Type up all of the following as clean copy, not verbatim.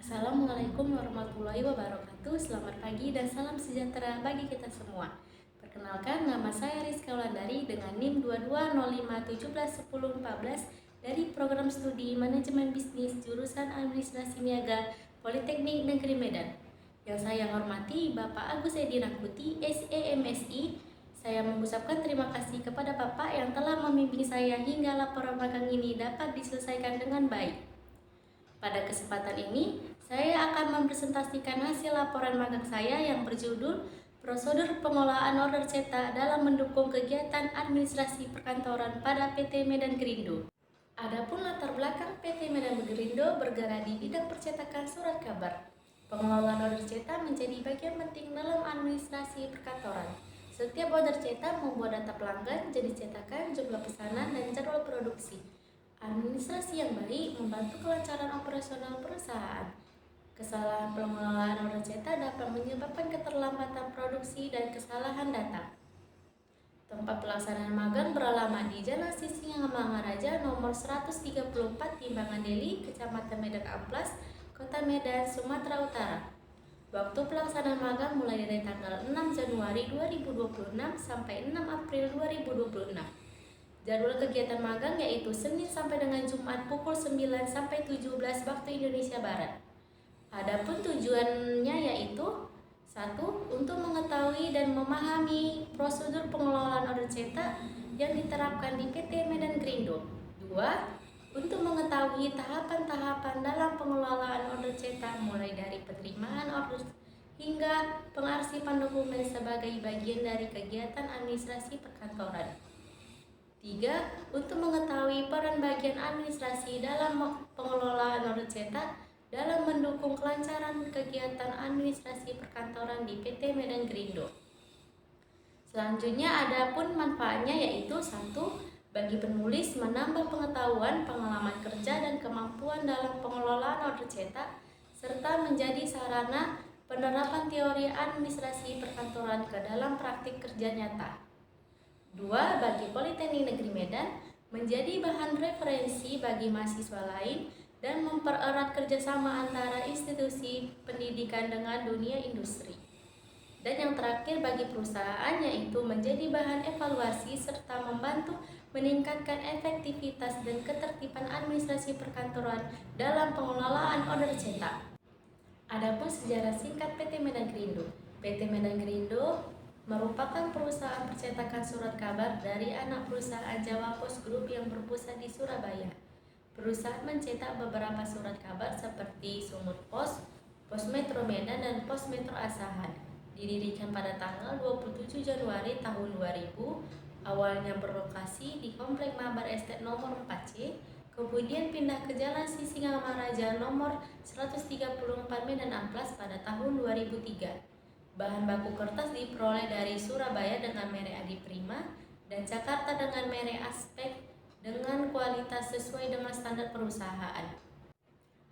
Assalamualaikum warahmatullahi wabarakatuh. Selamat pagi dan salam sejahtera bagi kita semua. Perkenalkan, nama saya Rizka Wulandari dengan NIM 2205171014 dari Program Studi Manajemen Bisnis Jurusan Administrasi Niaga Politeknik Negeri Medan. Yang saya hormati Bapak Agus Edi Rangkuti, SEMSI. Saya mengucapkan terima kasih kepada Bapak yang telah membimbing saya hingga laporan magang ini dapat diselesaikan dengan baik. Pada kesempatan ini, saya akan mempresentasikan hasil laporan magang saya yang berjudul Prosedur Pengolahan Order Cetak dalam Mendukung Kegiatan Administrasi Perkantoran pada PT Medan Gerindo. Adapun latar belakang PT Medan Gerindo bergerak di bidang percetakan surat kabar. Pengelolaan order cetak menjadi bagian penting dalam administrasi perkantoran. Setiap order cetak membuat data pelanggan, jenis cetakan, jumlah pesanan, dan jadwal produksi. Administrasi yang baik membantu kelancaran operasional perusahaan. Kesalahan pengelolaan order cetak dapat menyebabkan keterlambatan produksi dan kesalahan data. Tempat pelaksanaan magang beralamat di Jalan Sisingamangaraja nomor 134 Timbangan Deli, Kecamatan Medan Amplas, Kota Medan, Sumatera Utara. Waktu pelaksanaan magang mulai dari tanggal 6 Januari 2026 sampai 6 April 2026. Jadwal kegiatan magang yaitu Senin sampai dengan Jumat pukul 9 sampai 17 waktu Indonesia Barat. Adapun tujuannya yaitu 1. Untuk mengetahui dan memahami prosedur pengelolaan order cetak yang diterapkan di PT Medan Gerindo. 2. Untuk mengetahui tahapan-tahapan dalam pengelolaan order cetak mulai dari penerimaan order hingga pengarsipan dokumen sebagai bagian dari kegiatan administrasi perkantoran. 3. Untuk mengetahui peran bagian administrasi dalam pengelolaan order cetak dalam mendukung kelancaran kegiatan administrasi perkantoran di PT Medan Gerindo. Selanjutnya adapun manfaatnya yaitu 1. Bagi penulis menambah pengetahuan, pengalaman kerja dan kemampuan dalam pengelolaan order cetak serta menjadi sarana penerapan teori administrasi perkantoran ke dalam praktik kerja nyata. 2. Bagi Politeknik Negeri Medan menjadi bahan referensi bagi mahasiswa lain dan mempererat kerjasama antara institusi pendidikan dengan dunia industri. Dan yang terakhir bagi perusahaan yaitu menjadi bahan evaluasi serta membantu meningkatkan efektivitas dan ketertiban administrasi perkantoran dalam pengelolaan order cetak. Adapun sejarah singkat PT Medan Gerindo. PT Medan Gerindo merupakan perusahaan percetakan surat kabar dari anak perusahaan Jawa Post Group yang berpusat di Surabaya. Perusahaan mencetak beberapa surat kabar seperti Sumut Pos, Pos Metro Medan, dan Pos Metro Asahan. Didirikan pada tanggal 27 Januari tahun 2000, awalnya berlokasi di Komplek Mabar Estate nomor 4C, kemudian pindah ke Jalan Sisingamangaraja nomor 134 Medan Amplas pada tahun 2003. Bahan baku kertas diperoleh dari Surabaya dengan merek Adi Prima dan Jakarta dengan merek Aspek dengan kualitas sesuai dengan standar perusahaan.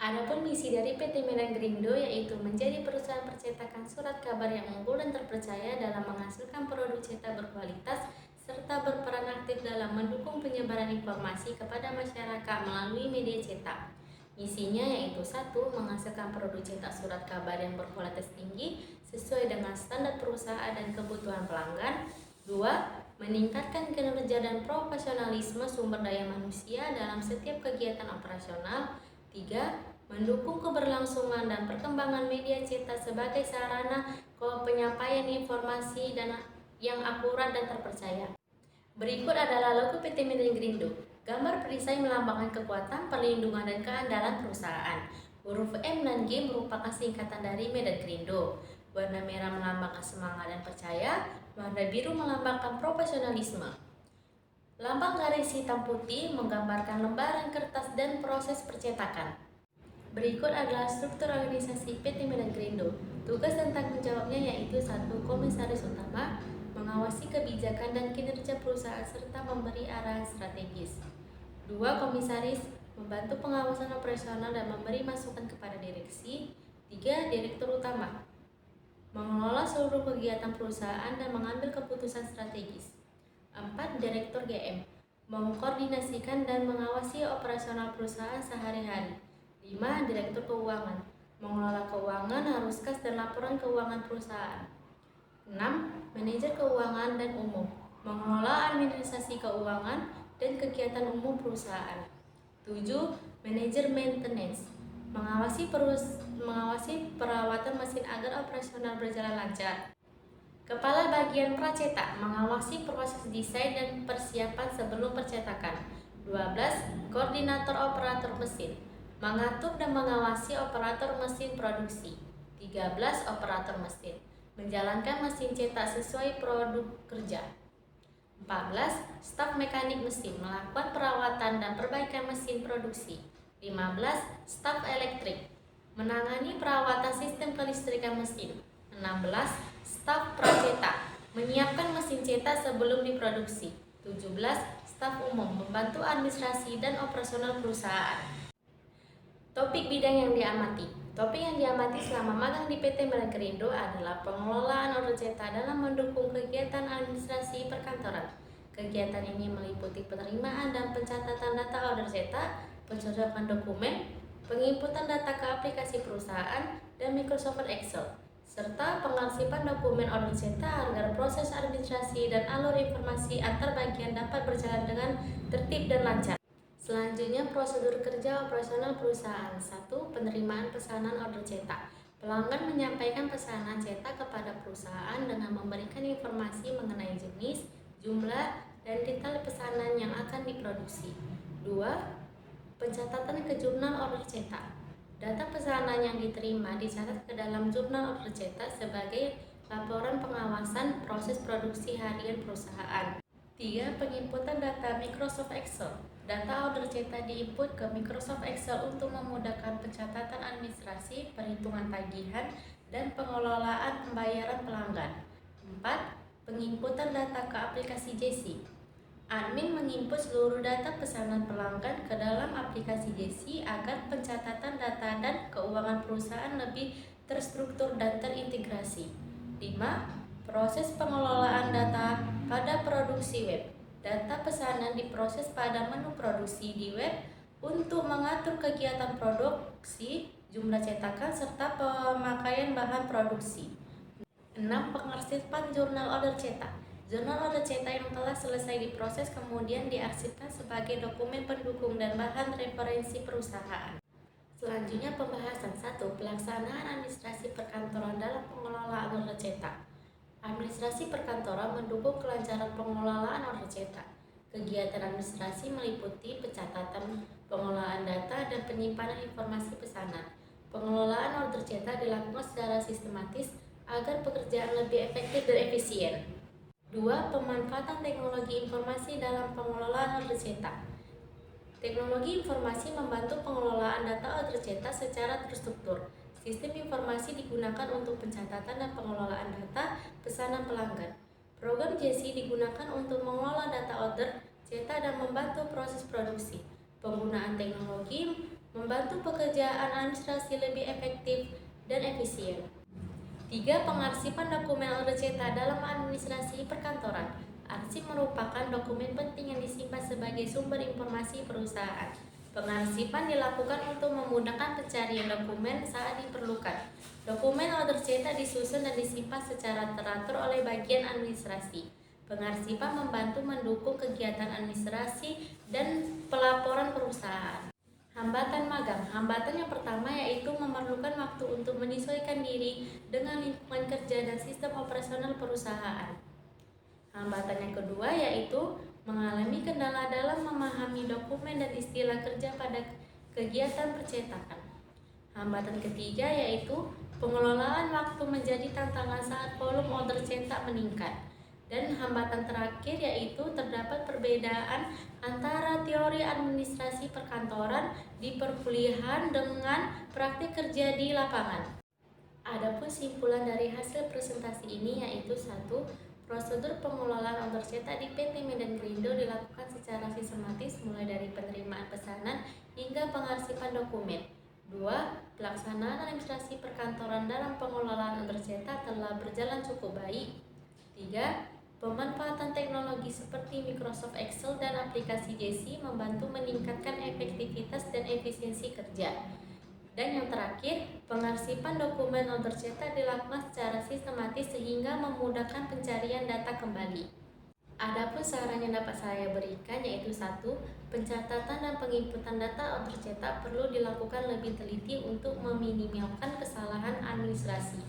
Adapun misi dari PT Medan Gerindo yaitu menjadi perusahaan percetakan surat kabar yang unggul dan terpercaya dalam menghasilkan produk cetak berkualitas serta berperan aktif dalam mendukung penyebaran informasi kepada masyarakat melalui media cetak. Misinya yaitu 1. Menghasilkan produk cetak surat kabar yang berkualitas tinggi sesuai dengan standar perusahaan dan kebutuhan pelanggan. 2. Meningkatkan kinerja dan profesionalisme sumber daya manusia dalam setiap kegiatan operasional. 3. Mendukung keberlangsungan dan perkembangan media cetak sebagai sarana penyampaian informasi dan yang akurat dan terpercaya. Berikut adalah logo PT Medan Gerindo. Gambar perisai melambangkan kekuatan, perlindungan, dan keandalan perusahaan. Huruf M dan G merupakan singkatan dari Medan Gerindo. Warna merah melambangkan semangat dan percaya, warna biru melambangkan profesionalisme. Lambang garis hitam putih menggambarkan lembaran kertas dan proses percetakan. Berikut adalah struktur organisasi PT Medan Gerindo. Tugas dan tanggung jawabnya yaitu 1. Komisaris utama mengawasi kebijakan dan kinerja perusahaan serta memberi arahan strategis. 2. Komisaris membantu pengawasan operasional dan memberi masukan kepada direksi. 3. Direktur utama mengelola seluruh kegiatan perusahaan dan mengambil keputusan strategis. 4. Direktur GM mengkoordinasikan dan mengawasi operasional perusahaan sehari-hari. 5. Direktur keuangan Mengelola keuangan harus kas dan laporan keuangan perusahaan. 6. Manajer keuangan dan umum, mengelola administrasi keuangan dan kegiatan umum perusahaan. 7. Manajer maintenance, mengawasi perawatan mesin agar operasional berjalan lancar. Kepala bagian pracetak, mengawasi proses desain dan persiapan sebelum percetakan. 12. Koordinator operator mesin, mengatur dan mengawasi operator mesin produksi. 13. Operator mesin, menjalankan mesin cetak sesuai produk kerja. 14. Staf mekanik mesin, melakukan perawatan dan perbaikan mesin produksi. 15. Staf elektrik, menangani perawatan sistem kelistrikan mesin. 16. Staf pracetak, menyiapkan mesin cetak sebelum diproduksi. 17. Staf umum, membantu administrasi dan operasional perusahaan. Topik bidang yang diamati. Topik yang diamati selama magang di PT Melekerindo adalah pengelolaan order cetak dalam mendukung kegiatan administrasi perkantoran. Kegiatan ini meliputi penerimaan dan pencatatan data order cetak, pencocokan dokumen, penginputan data ke aplikasi perusahaan dan Microsoft Excel, serta pengarsipan dokumen order cetak agar proses administrasi dan alur informasi antar bagian dapat berjalan dengan tertib dan lancar. Selanjutnya, prosedur kerja operasional perusahaan. 1. Penerimaan pesanan order cetak. Pelanggan menyampaikan pesanan cetak kepada perusahaan dengan memberikan informasi mengenai jenis, jumlah, dan detail pesanan yang akan diproduksi. 2. Pencatatan ke jurnal order cetak. Data pesanan yang diterima dicatat ke dalam jurnal order cetak sebagai laporan pengawasan proses produksi harian perusahaan. 3. Penginputan data Microsoft Excel. Data order cetak diinput ke Microsoft Excel untuk memudahkan pencatatan administrasi, perhitungan tagihan, dan pengelolaan pembayaran pelanggan. 4. Penginputan data ke aplikasi JC. Admin menginput seluruh data pesanan pelanggan ke dalam aplikasi JC agar pencatatan data dan keuangan perusahaan lebih terstruktur dan terintegrasi. 5. Proses pengelolaan data pada produksi web. Data pesanan diproses pada menu produksi di web untuk mengatur kegiatan produksi, jumlah cetakan, serta pemakaian bahan produksi. 6. Pengarsipan jurnal order cetak. Jurnal order cetak yang telah selesai diproses kemudian diarsipkan sebagai dokumen pendukung dan bahan referensi perusahaan. Selanjutnya pembahasan 1. Pelaksanaan administrasi perkantoran dalam pengelolaan order cetak. Administrasi perkantoran mendukung kelancaran pengelolaan order cetak. Kegiatan administrasi meliputi pencatatan, pengelolaan data, dan penyimpanan informasi pesanan. Pengelolaan order cetak dilakukan secara sistematis agar pekerjaan lebih efektif dan efisien. 2. Pemanfaatan teknologi informasi dalam pengelolaan order cetak. Teknologi informasi membantu pengelolaan data order cetak secara terstruktur. Sistem informasi digunakan untuk pencatatan dan pengelolaan data pesanan pelanggan. Program JC digunakan untuk mengelola data order cetak dan membantu proses produksi. Penggunaan teknologi membantu pekerjaan administrasi lebih efektif dan efisien. 3. Pengarsipan dokumen order cetak dalam administrasi perkantoran. Arsip merupakan dokumen penting yang disimpan sebagai sumber informasi perusahaan. Pengarsipan dilakukan untuk memudahkan pencarian dokumen saat diperlukan. Dokumen order cetak disusun dan disimpan secara teratur oleh bagian administrasi. Pengarsipan membantu mendukung kegiatan administrasi dan pelaporan perusahaan. Hambatan magang. Hambatan yang pertama yaitu memerlukan waktu untuk menyesuaikan diri dengan lingkungan kerja dan sistem operasional perusahaan. Hambatan yang kedua yaitu mengalami kendala dalam memahami dokumen dan istilah kerja pada kegiatan percetakan. Hambatan ketiga yaitu pengelolaan waktu menjadi tantangan saat volume order cetak meningkat. Dan hambatan terakhir yaitu terdapat perbedaan antara teori administrasi perkantoran di perkuliahan dengan praktik kerja di lapangan. Adapun simpulan dari hasil presentasi ini yaitu 1. Prosedur pengelolaan order cetak di PT Melekerindo dilakukan secara sistematis mulai dari penerimaan pesanan hingga pengarsipan dokumen. 2. Pelaksanaan administrasi perkantoran dalam pengelolaan order cetak telah berjalan cukup baik. 3. Pemanfaatan teknologi seperti Microsoft Excel dan aplikasi JC membantu meningkatkan efektivitas dan efisiensi kerja. Dan yang terakhir, Pengarsipan dokumen non tercetak dilakukan secara sistematis sehingga memudahkan pencarian data kembali. Adapun saran yang dapat saya berikan yaitu satu, pencatatan dan penginputan data non tercetak perlu dilakukan lebih teliti untuk meminimalkan kesalahan administrasi.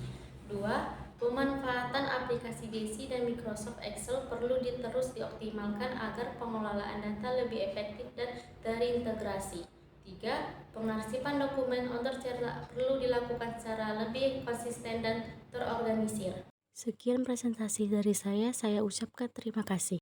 Dua, pemanfaatan aplikasi Desi dan Microsoft Excel perlu terus dioptimalkan agar pengelolaan data lebih efektif dan terintegrasi. Tiga, pengarsipan dokumen non tercetak perlu dilakukan secara lebih konsisten dan terorganisir. Sekian presentasi dari saya ucapkan terima kasih.